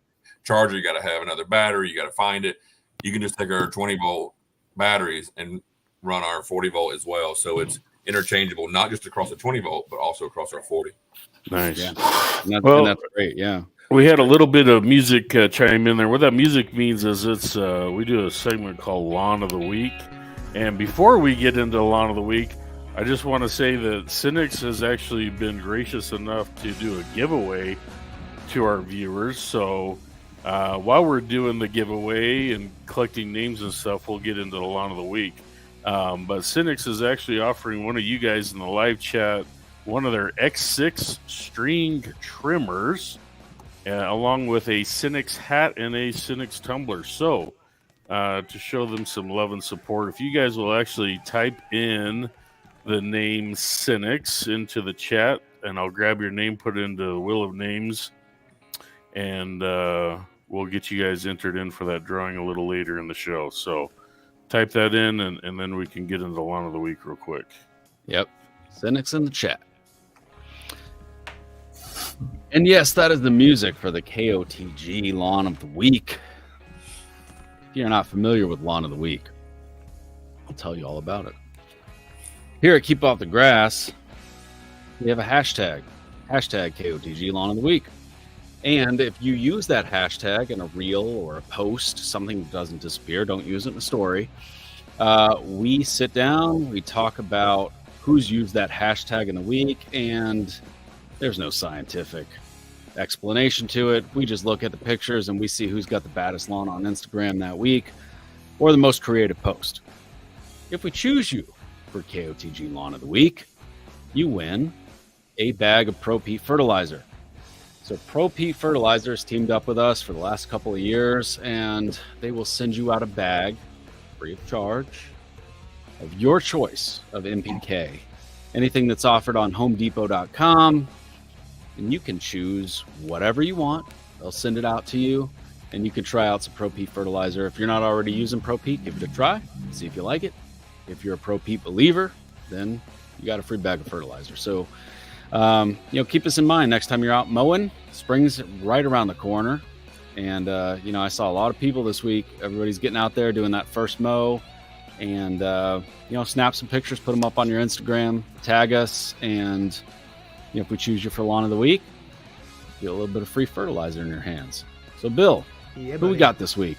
charger, you got to have another battery, you got to find it. You can just take our 20 volt batteries and run our 40 volt as well. So it's interchangeable, not just across the 20 volt, but also across our 40. Nice. Yeah. And that's great. Yeah. We had a little bit of music chime in there. What that music means is it's we do a segment called Lawn of the Week. And before we get into Lawn of the Week, I just want to say that Senix has actually been gracious enough to do a giveaway to our viewers. So while we're doing the giveaway and collecting names and stuff, we'll get into the Lawn of the Week. But Senix is actually offering one of you guys in the live chat one of their X6 string trimmers, along with a Senix hat and a Senix tumbler. So to show them some love and support, if you guys will actually type in the name Senix into the chat, and I'll grab your name, put it into the wheel of names, and we'll get you guys entered in for that drawing a little later in the show. So type that in, and then we can get into the Lawn of the Week real quick. Yep. Senix in the chat. And yes, that is the music for the KOTG Lawn of the Week. If you're not familiar with Lawn of the Week, I'll tell you all about it. Here at Keep Off the Grass, we have a hashtag KOTG Lawn of the Week. And if you use that hashtag in a reel or a post, something that doesn't disappear, don't use it in a story. We sit down, we talk about who's used that hashtag in the week, and there's no scientific explanation to it. We just look at the pictures and we see who's got the baddest lawn on Instagram that week or the most creative post. If we choose you for KOTG Lawn of the Week, you win a bag of Pro Pete fertilizer. So Pro Pete Fertilizer has teamed up with us for the last couple of years, and they will send you out a bag free of charge of your choice of NPK. Anything that's offered on HomeDepot.com, and you can choose whatever you want. They'll send it out to you, and you can try out some Pro Pete Fertilizer. If you're not already using Pro Pete, give it a try, see if you like it. If you're a Pro Pete believer, then you got a free bag of fertilizer. So, keep this in mind next time you're out mowing. Spring's right around the corner. And, I saw a lot of people this week. Everybody's getting out there doing that first mow. And, snap some pictures, put them up on your Instagram, tag us. And, if we choose you for Lawn of the Week, get a little bit of free fertilizer in your hands. So, Bill, who we got this week?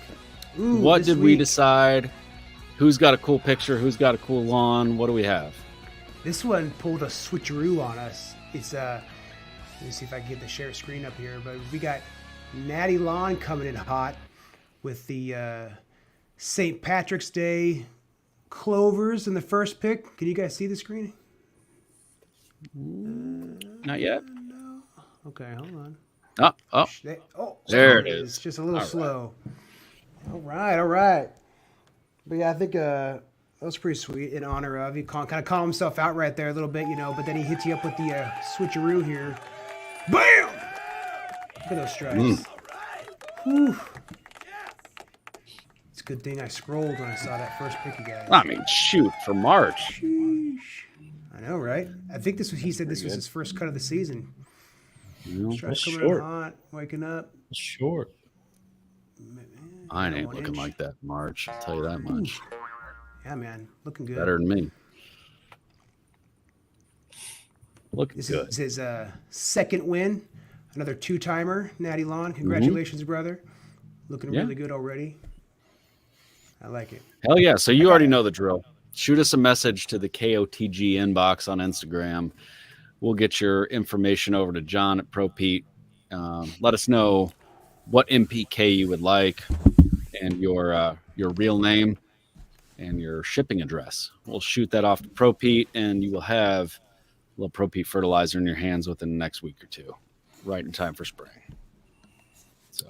What did we decide? Who's got a cool picture? Who's got a cool lawn? What do we have? This one pulled a switcheroo on us. It's let me see if I can get the share screen up here. But we got Natty Lawn coming in hot with the St. Patrick's Day clovers in the first pick. Can you guys see the screen? Not yet. No. Okay, hold on. There it is. It's just a little slow. All right. But yeah, I think that was pretty sweet in honor of. He kind of called himself out right there a little bit, but then he hits you up with the switcheroo here. Bam! Look at those strikes. Whew. It's a good thing I scrolled when I saw that first pick, you guys. I mean, shoot, for March. Sheesh. I know, right? I think he said this was his first cut of the season. That's coming short. in hot, waking up. It's short. Mine ain't looking like that in March. I'll tell you that much. Yeah, man. Looking good. Better than me. Looking This good. is his second win. Another two-timer, Natty Lawn. Congratulations, brother. Looking really good already. I like it. Hell yeah. So you already know the drill. Shoot us a message to the KOTG inbox on Instagram. We'll get your information over to John at Pro Pete. Let us know what NPK you would like and your real name and your shipping address. We'll shoot that off to Pro Pete, and you will have a little Pro Pete fertilizer in your hands within the next week or two, right in time for spring. So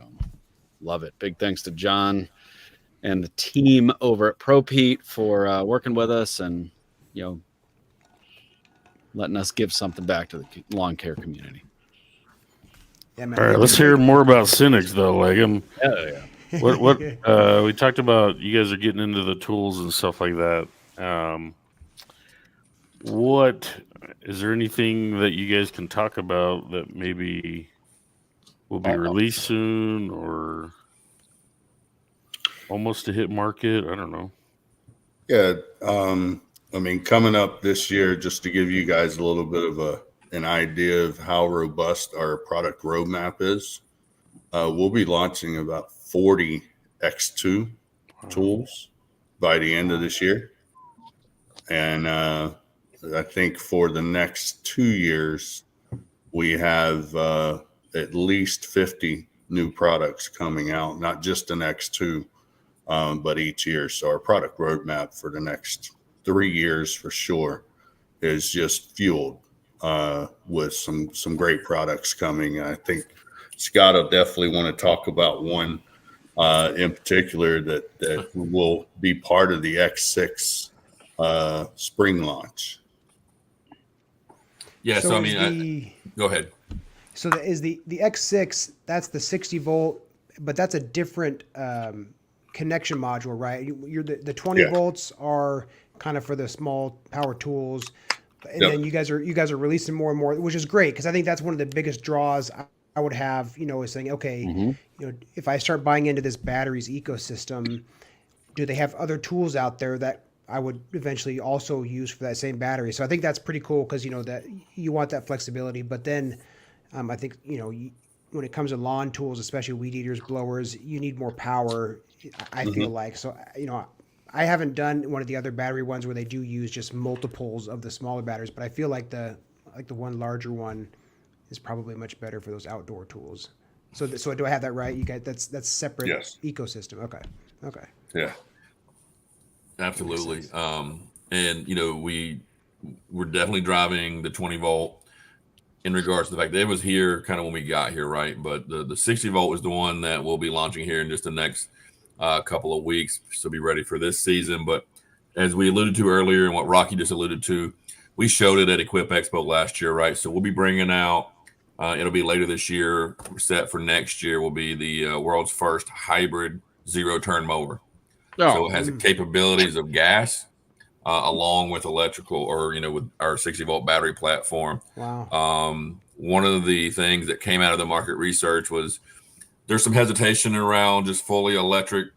love it. Big thanks to John and the team over at Pro Pete for working with us and, letting us give something back to the lawn care community. Yeah, man, All right, let's hear more about Senix though. Like, what we talked about, you guys are getting into the tools and stuff like that. What is there anything that you guys can talk about that maybe will be released soon or almost to hit market? I don't know. Yeah, coming up this year, just to give you guys a little bit of an idea of how robust our product roadmap is, we'll be launching about 40 X2 tools by the end of this year. And I think for the next 2 years, we have at least 50 new products coming out, not just an X2, but each year. So our product roadmap for the next 3 years for sure is just fueled with some great products coming. I think Scott will definitely want to talk about one in particular that will be part of the X6 spring launch. Yeah, so I mean, go ahead. So the X6, that's the 60 volt, but that's a different connection module, right? The 20 volts are kind of for the small power tools, and then you guys are releasing more and more, which is great because I think that's one of the biggest draws I would have, is saying, okay, if I start buying into this batteries ecosystem, do they have other tools out there that I would eventually also use for that same battery? So I think that's pretty cool because that you want that flexibility. But then I think when it comes to lawn tools, especially weed eaters, blowers, you need more power. I feel like so. I haven't done one of the other battery ones where they do use just multiples of the smaller batteries, but I feel like the one larger one is probably much better for those outdoor tools. So do I have that right? You guys, that's separate ecosystem. Okay. Yeah. Absolutely. And we're definitely driving the 20 volt in regards to the fact that it was here kind of when we got here, right? But the 60 volt is the one that we'll be launching here in just the next couple of weeks. So be ready for this season. But as we alluded to earlier and what Rocky just alluded to, we showed it at Equip Expo last year, right? So we'll be bringing out, it'll be later this year, set for next year, will be the world's first hybrid zero-turn mower. So it has the capabilities of gas along with electrical or, with our 60 volt battery platform. Wow. One of the things that came out of the market research was there's some hesitation around just fully electric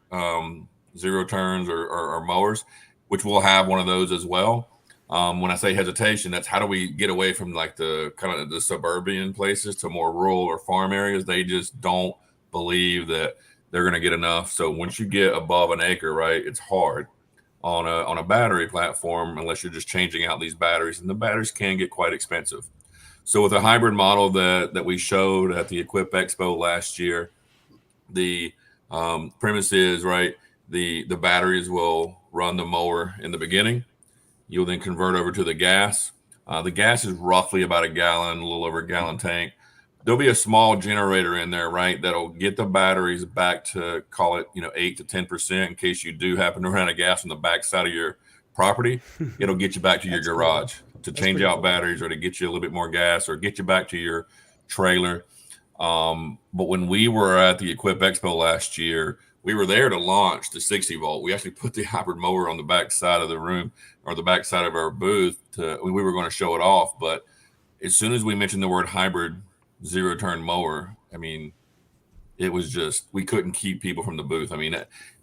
zero turns or mowers, which we'll have one of those as well. When I say hesitation, that's how do we get away from like the kind of the suburban places to more rural or farm areas? They just don't believe that they're going to get enough. So once you get above an acre, right, it's hard on a battery platform unless you're just changing out these batteries, and the batteries can get quite expensive. So with a hybrid model that we showed at the Equip Expo last year, the premise is, right, the batteries will run the mower in the beginning. You'll then convert over to the gas. The gas is roughly about a gallon, a little over a gallon tank. There'll be a small generator in there, right, that'll get the batteries back to, call it, 8 to 10% in case you do happen to run out of gas on the back side of your property. It'll get you back to your garage to change out batteries or to get you a little bit more gas or get you back to your trailer. But when we were at the Equip Expo last year, we were there to launch the 60 volt. We actually put the hybrid mower on the back side of the room or the back side of our booth. We were going to show it off. But as soon as we mentioned the word hybrid zero turn mower, I mean, it was just, we couldn't keep people from the booth. I mean,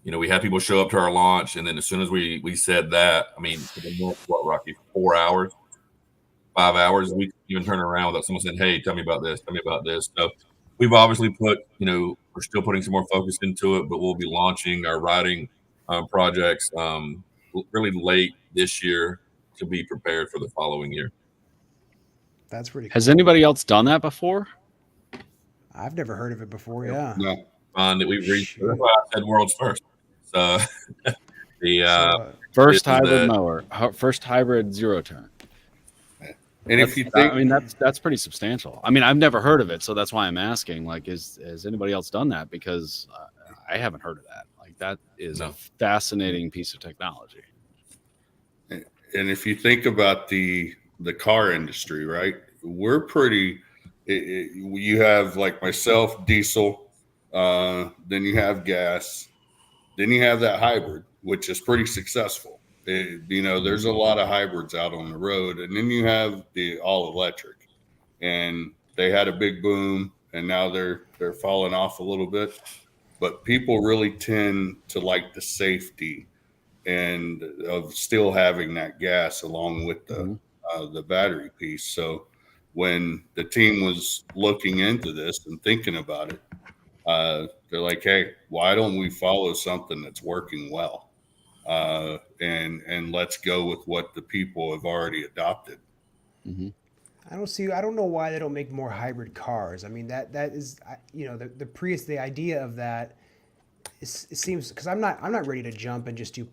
we had people show up to our launch, and then as soon as we said that, I mean, what, Rocky, 4 hours, 5 hours, we couldn't even turn around without someone saying, hey, tell me about this. So we've obviously put, we're still putting some more focus into it, but we'll be launching our riding projects really late this year to be prepared for the following year. That's pretty cool. Has anybody else done that before? I've never heard of it before. Yeah. No. That we've reached. That's why I said world's first. So the first hybrid mower, first hybrid zero turn. And if you think, I mean, that's pretty substantial. I mean, I've never heard of it, so that's why I'm asking. Like, has anybody else done that? Because I haven't heard of that. Like, Like that is a fascinating piece of technology. And if you think about the car industry, right? We're pretty. You have like myself, diesel. Then you have gas. Then you have that hybrid, which is pretty successful. There's a lot of hybrids out on the road, and then you have the all electric, and they had a big boom, and now they're falling off a little bit. But people really tend to like the safety and of still having that gas along with the battery piece. So when the team was looking into this and thinking about it, they're like, hey, why don't we follow something that's working well? And let's go with what the people have already adopted. Mm-hmm. I don't know why they don't make more hybrid cars. I mean, that is, the Prius, the idea of that, it seems, because I'm not ready to jump and just do,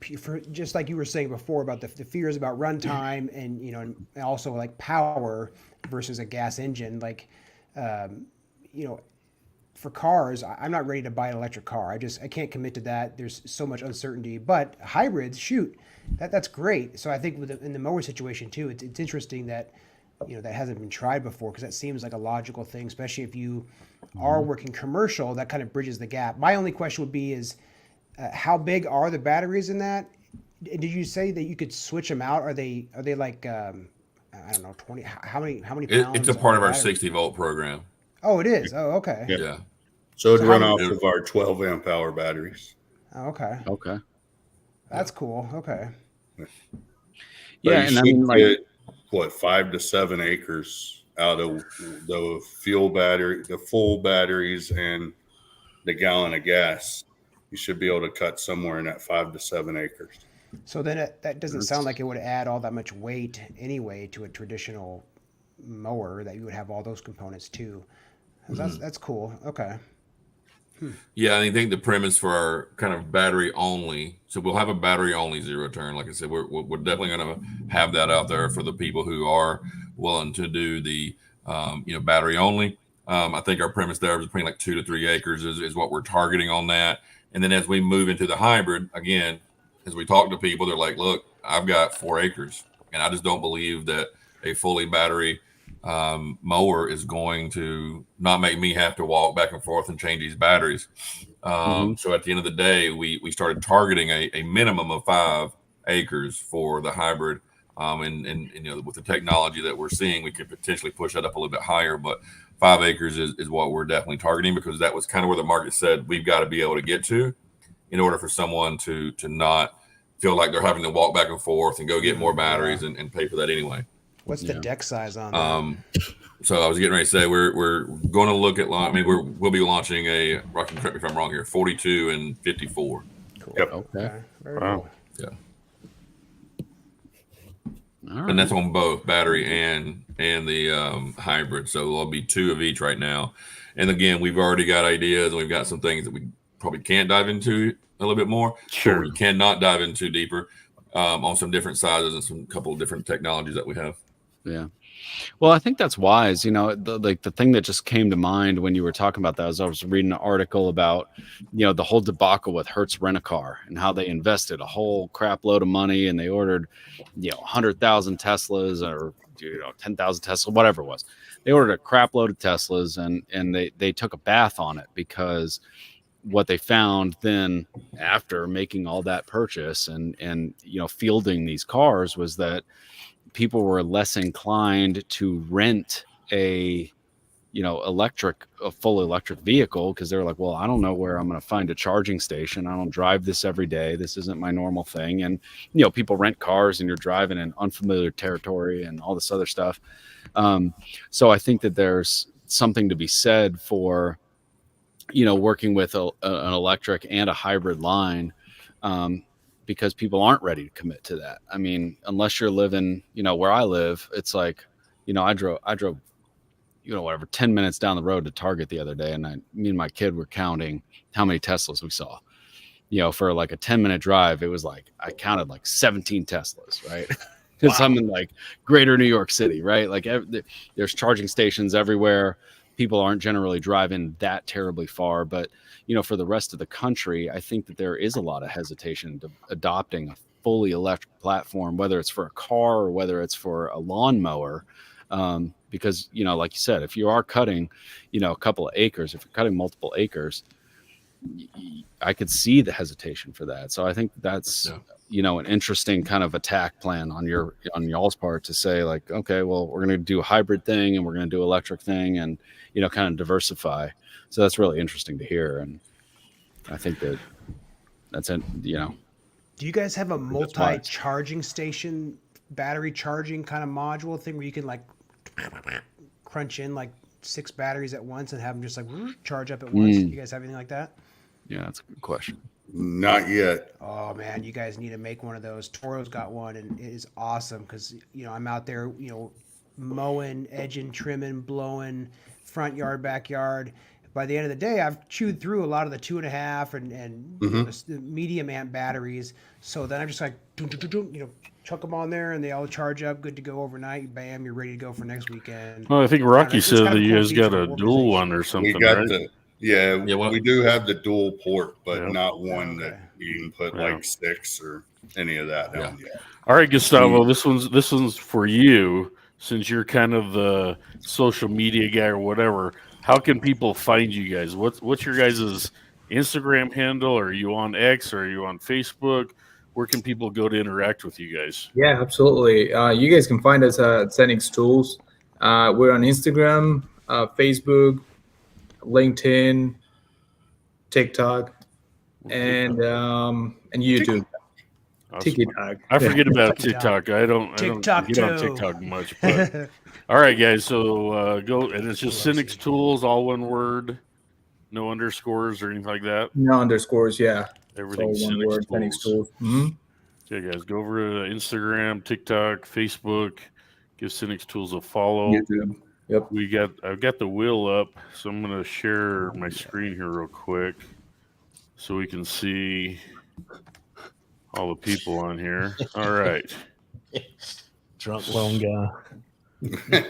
just like you were saying before about the fears about runtime and, and also like power versus a gas engine. Like, for cars, I'm not ready to buy an electric car. I can't commit to that. There's so much uncertainty. But hybrids, shoot, that's great. So I think in the mower situation too, it's interesting that that hasn't been tried before, because that seems like a logical thing, especially if you are working commercial. That kind of bridges the gap. My only question would be is how big are the batteries in that? Did you say that you could switch them out? Are they like I don't know, 20? How many pounds? It's a part of our 60-volt program. Oh, it is. Oh, okay. Yeah. So it'd run off of our 12 amp hour batteries. Oh, okay. Okay. That's cool. Okay. Yeah, and I mean, like, what, 5 to 7 acres out of the fuel battery, the full batteries, and the gallon of gas. You should be able to cut somewhere in that 5 to 7 acres. So then that doesn't sound like it would add all that much weight anyway to a traditional mower, that you would have all those components too. That's cool. Okay. Yeah, I think the premise for our kind of battery only, so we'll have a battery only zero turn. Like I said, we're definitely going to have that out there for the people who are willing to do the battery only. I think our premise there is between like 2 to 3 acres is what we're targeting on that. And then as we move into the hybrid, again, as we talk to people, they're like, look, I've got 4 acres, and I just don't believe that a fully battery mower is going to not make me have to walk back and forth and change these batteries. So at the end of the day, we started targeting a minimum of 5 acres for the hybrid. And with the technology that we're seeing, we could potentially push that up a little bit higher, but 5 acres is what we're definitely targeting, because that was kind of where the market said we've got to be able to get to in order for someone to not feel like they're having to walk back and forth and go get more batteries and pay for that anyway. What's the deck size on that? So I was getting ready to say we're going to look at we'll be launching a, Rocky, correct me if I'm wrong here, 42 and 54. Cool. Yep. Okay. Very cool. Yeah. all right. And that's on both battery and the hybrid. So there'll be 2 of each right now. And again, we've already got ideas, and we've got some things that we probably can't dive into a little bit more. Sure. We cannot dive into deeper on some different sizes and some couple of different technologies that we have. Yeah. Well, I think that's wise. The thing that just came to mind when you were talking about that is I was reading an article about, the whole debacle with Hertz Rent-A-Car and how they invested a whole crap load of money, and they ordered, 100,000 Teslas or, 10,000 Tesla, whatever it was. They ordered a crap load of Teslas, and they took a bath on it, because what they found then after making all that purchase and fielding these cars was that people were less inclined to rent a full electric vehicle, because they're like, well, I don't know where I'm going to find a charging station. I don't drive this every day. This isn't my normal thing. And people rent cars, and you're driving in unfamiliar territory and all this other stuff. So I think that there's something to be said for working with an electric and a hybrid line, because people aren't ready to commit to that. I mean, unless you're living, where I live, it's like, I drove, 10 minutes down the road to Target the other day, and me and my kid were counting how many Teslas we saw. For like a 10-minute drive, it was like, I counted like 17 Teslas, right? Because I'm in like greater New York City, right? Like there's charging stations everywhere. people aren't generally driving that terribly far. But, you know, for the rest of the country, I think that there is a lot of hesitation to adopting a fully electric platform, whether it's for a car or whether it's for a lawnmower. Because, you know, like you said, if you are cutting, you know, a couple of acres, if you're cutting multiple acres, I could see the hesitation for that. So I think that's, you know, an interesting kind of attack plan on y'all's part to say like, okay, well, we're going to do a hybrid thing and we're going to do electric thing and, you know, kind of diversify. So that's really interesting to hear. And I think that's it, you know. Do you guys have a multi-charging station, battery charging kind of module thing where you can like crunch in like 6 batteries at once and have them just like charge up at once? Do you guys have anything like that? Yeah, that's a good question. Not yet. Oh man, you guys need to make one of those. Toro's got one and it is awesome because, you know, I'm out there, you know, mowing, edging, trimming, blowing, front yard, backyard. By the end of the day, I've chewed through a lot of the 2.5 and you know, the medium amp batteries. So then I'm just like, you know, chuck them on there and they all charge up, good to go overnight. Bam, you're ready to go for next weekend. Well, I think Rocky said that you guys got a dual one or something, We got right? we do have the dual port, but not one that you can put like 6 or any of that down yet. All right, Gustavo, this one's for you since you're kind of the social media guy or whatever. How can people find you guys? What's your guys' Instagram handle? Are you on X? Or are you on Facebook? Where can people go to interact with you guys? Yeah, absolutely. You guys can find us at Senix Tools. We're on Instagram, Facebook, LinkedIn, TikTok, and YouTube. TikTok. I forget about TikTok. I don't get on TikTok much. But all right, guys. So go, and it's just Senix Tools, all one word, no underscores or anything like that. No underscores. Yeah, everything's one word. Senix Tools. Okay, guys, go over to Instagram, TikTok, Facebook. Give Senix Tools a follow. YouTube. Yep. I've got the wheel up, so I'm gonna share my screen here real quick so we can see all the people on here. All right. Drunk lone guy.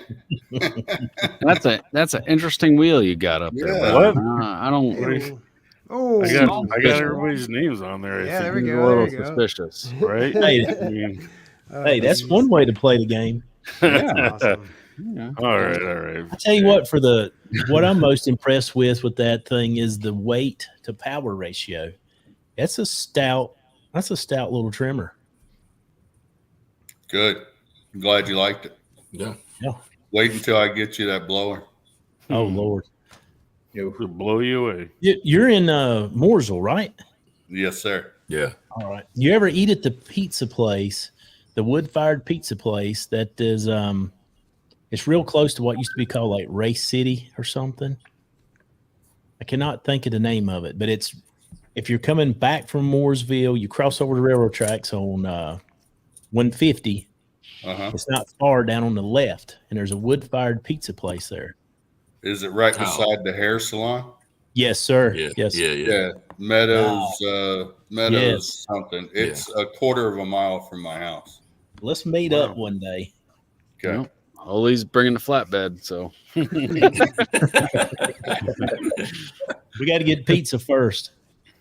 That's an interesting wheel you got up there. Yeah. What? I don't. Oh, I got everybody's names on there. Yeah, I there think. we A go. little suspicious, right? Hey, that's one way to play the game. Yeah. Awesome. Yeah. All right. I tell you what, what I'm most impressed with that thing is the weight to power ratio. That's a stout little trimmer. Good. I'm glad you liked it. Yeah. Wait until I get you that blower. Oh Lord. It'll blow you away. You're in Mooresville, right? Yes, sir. Yeah. All right. You ever eat at the pizza place, the wood-fired pizza place that is it's real close to what used to be called like Race City or something? I cannot think of the name of it, but it's if you're coming back from Mooresville, you cross over the railroad tracks on 150. It's not far down on the left, and there's a wood-fired pizza place there. Is it right beside the hair salon? Yes, sir. Yeah. Yes. Yeah. Meadows Yes. something. It's a quarter of a mile from my house. Let's meet up one day. Okay. Well, Ole's bringing the flatbed, so We got to get pizza first.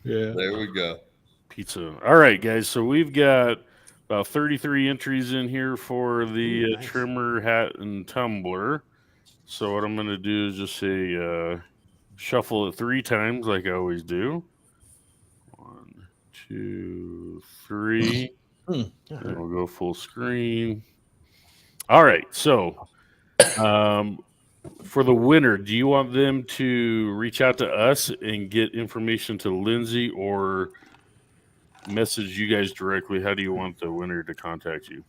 yeah. There we go. Pizza. All right, guys. So we've got about 33 entries in here for the trimmer, hat, and tumbler. So what I'm going to do is just say shuffle it 3 times like I always do. 1, 2, 3. And we'll go full screen. All right. So for the winner, do you want them to reach out to us and get information to Lindsay or message you guys directly? How do you want the winner to contact you?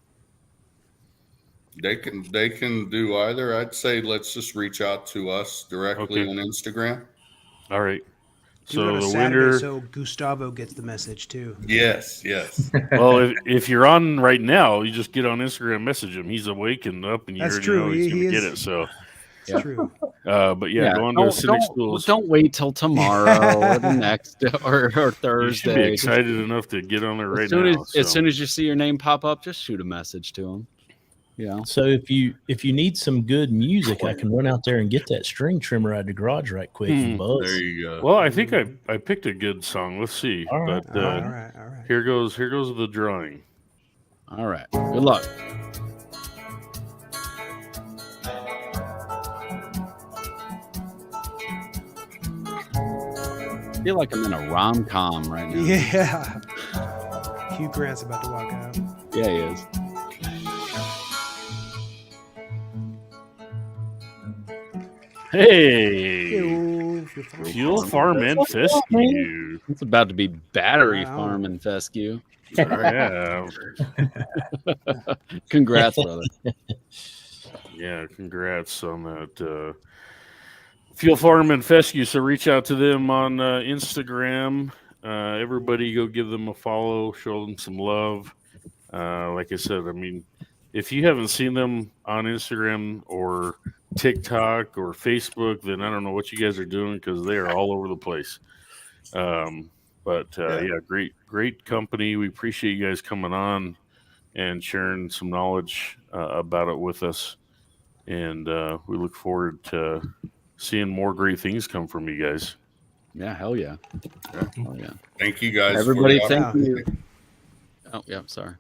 They can do either. I'd say let's just reach out to us directly on Instagram. All right. So the winner. So Gustavo gets the message too. Yes. Well, if you're on right now, you just get on Instagram, message him. He's awake and up, and you already know he's going to get it. So it's true. But yeah, go on to Senix Tools. Don't wait till tomorrow or the next or Thursday. You should be excited enough to get on there right now. As soon as you see your name pop up, just shoot a message to him. Yeah. So if you need some good music, I can run out there and get that string trimmer out of the garage right quick and buzz. There you go. Well, I think I picked a good song. Let's see. All right. But All right. here goes the drawing. All right. Good luck. I feel like I'm in a rom-com right now. Yeah. Hugh Grant's about to walk out. Yeah, he is. Hey, Ew, Fuel Farm and Fescue. It's about to be Battery Wow. Farm and Fescue. Yeah, Congrats, brother. yeah. Congrats on that. Fuel Farm and Fescue. So reach out to them on Instagram. Everybody go give them a follow. Show them some love. Like I said, I mean, if you haven't seen them on Instagram or TikTok or Facebook, then I don't know what you guys are doing because they are all over the place. Yeah, great company. We appreciate you guys coming on and sharing some knowledge about it with us. And we look forward to seeing more great things come from you guys. Yeah, hell yeah. Hell yeah. Thank you guys. Everybody, for the thank you. Oh, yeah, sorry.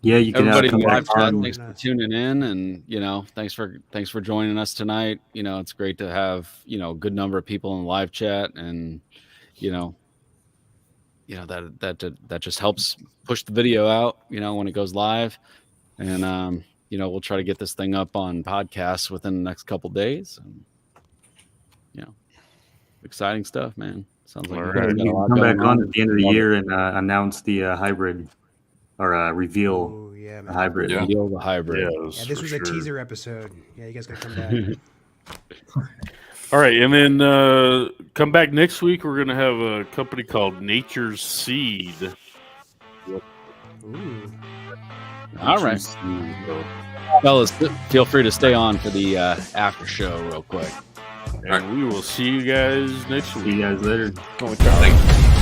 Yeah, you can Everybody come in back live chat, on. thanks for tuning in, and thanks for joining us tonight. It's great to have a good number of people in live chat, and that just helps push the video out when it goes live, and we'll try to get this thing up on podcasts within the next couple days. And, exciting stuff, man. Sounds like All you right. guys got a You lot can come going back on at the end of the Love year and announce the hybrid or reveal Oh, yeah, the man. hybrid. Yeah. Reveal the hybrid. Yeah, this was a teaser episode. Yeah, you guys gotta come back. All right, and then come back next week. We're going to have a company called Nature's Seed. Ooh. All right, fellas, feel free to stay on for the after show real quick. And we will see you guys next week. See you guys later. Going with Charlie. Thanks.